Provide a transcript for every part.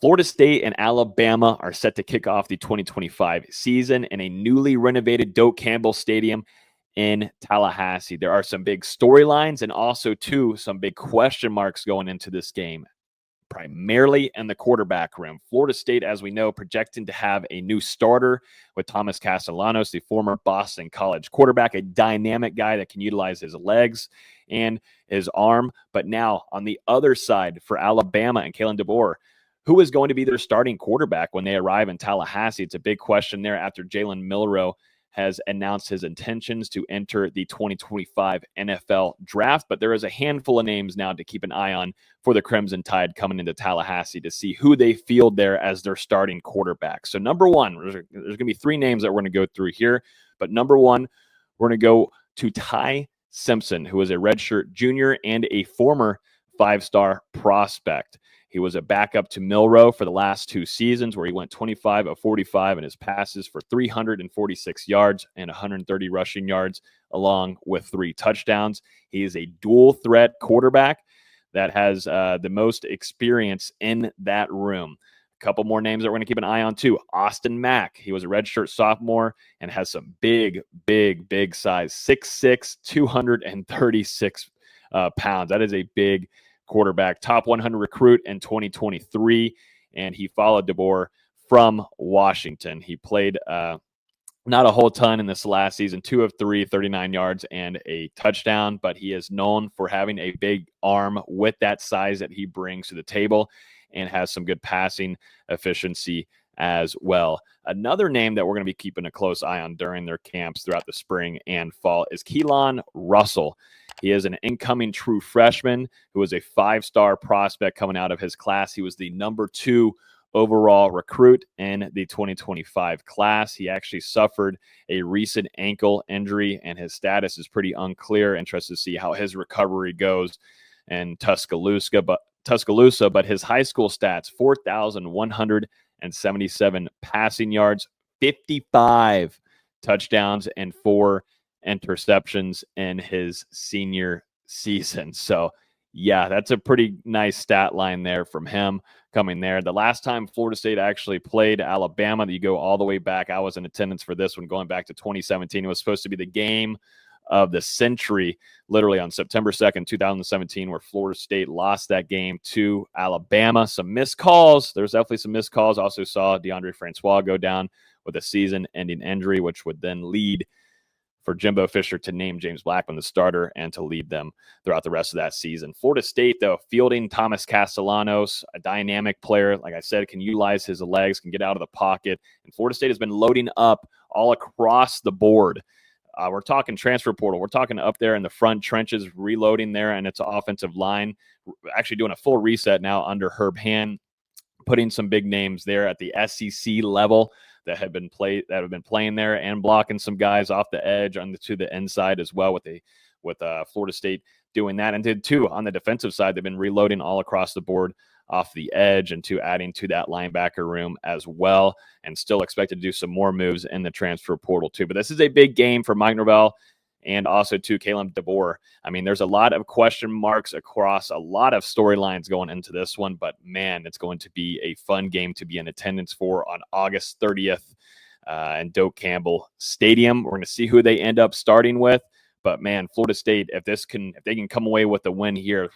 Florida State and Alabama are set to kick off the 2025 season in a newly renovated Doak Campbell Stadium in Tallahassee. There are some big storylines and also, too, some big question marks going into this game, primarily in the quarterback room. Florida State, as we know, projecting to have a new starter with Thomas Castellanos, the former Boston College quarterback, a dynamic guy that can utilize his legs and his arm. But now on the other side for Alabama and Kalen DeBoer, who is going to be their starting quarterback when they arrive in Tallahassee? It's a big question there after Jalen Milroe has announced his intentions to enter the 2025 NFL draft. But there is a handful of names now to keep an eye on for the Crimson Tide coming into Tallahassee to see who they field there as their starting quarterback. So number one, there's going to be three names that we're going to go through here. But number one, we're going to go to Ty Simpson, who is a redshirt junior and a former five-star prospect. He was a backup to Milroe for the last two seasons, where he went 25 of 45 in his passes for 346 yards and 130 rushing yards, along with 3 touchdowns. He is a dual threat quarterback that has the most experience in that room. A couple more names that we're going to keep an eye on too. Austin Mack. He was a redshirt sophomore and has some big size. 6'6", 236 pounds. That is a big quarterback, top 100 recruit in 2023, and he followed DeBoer from Washington. He played not a whole ton in this last season, 2 of 3, 39 yards and a touchdown, but he is known for having a big arm with that size that he brings to the table and has some good passing efficiency as well. Another name that we're going to be keeping a close eye on during their camps throughout the spring and fall is Keelan Russell. He is an incoming true freshman who was a 5-star prospect coming out of his class. He was the number 2 overall recruit in the 2025 class. He actually suffered a recent ankle injury, and his status is pretty unclear. Interested to see how his recovery goes in Tuscaloosa. But his high school stats, 4,177 passing yards, 55 touchdowns, and 4 interceptions in his senior season. So yeah, that's a pretty nice stat line there from him coming there. The last time Florida State actually played Alabama, you go all the way back, I was in attendance for this one going back to 2017. It was supposed to be the game of the century, literally on September 2nd, 2017, where Florida State lost that game to Alabama. Some missed calls. There's definitely some missed calls. Also saw DeAndre Francois go down with a season-ending injury, which would then lead for Jimbo Fisher to name James Blackman the starter and to lead them throughout the rest of that season. Florida State, though, fielding Thomas Castellanos, a dynamic player, like I said, can utilize his legs, can get out of the pocket. And Florida State has been loading up all across the board. We're talking transfer portal. We're talking up there in the front trenches, reloading there, and it's an offensive line. Actually doing a full reset now under Herb Hand, putting some big names there at the SEC level that have been playing there, and blocking some guys off the edge to the inside as well, with Florida State doing that, and did too on the defensive side. They've been reloading all across the board off the edge and adding to that linebacker room as well, and still expected to do some more moves in the transfer portal too. But this is a big game for Mike Norvell and also to Kalen DeBoer. I mean, there's a lot of question marks across a lot of storylines going into this one, but man, it's going to be a fun game to be in attendance for on August 30th in Doak Campbell Stadium. We're going to see who they end up starting with. But man, Florida State, if they can come away with the win here,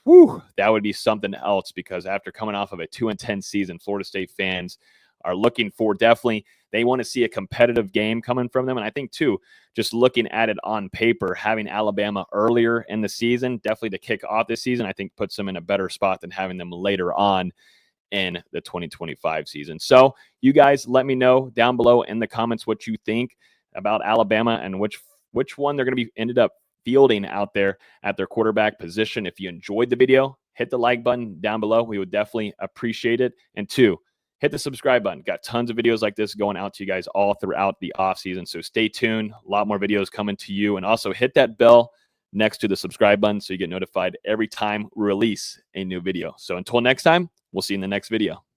that would be something else, because after coming off of a 2-10 season, Florida State fans are looking for, definitely, they want to see a competitive game coming from them. And I think too, just looking at it on paper, having Alabama earlier in the season, definitely to kick off this season, I think puts them in a better spot than having them later on in the 2025 season. So you guys let me know down below in the comments what you think about Alabama and which one they're going to be ended up fielding out there at their quarterback position. If you enjoyed the video, hit the like button down below. We would definitely appreciate it. And 2, hit the subscribe button. Got tons of videos like this going out to you guys all throughout the off season. So stay tuned. A lot more videos coming to you. And also hit that bell next to the subscribe button so you get notified every time we release a new video. So until next time, we'll see you in the next video.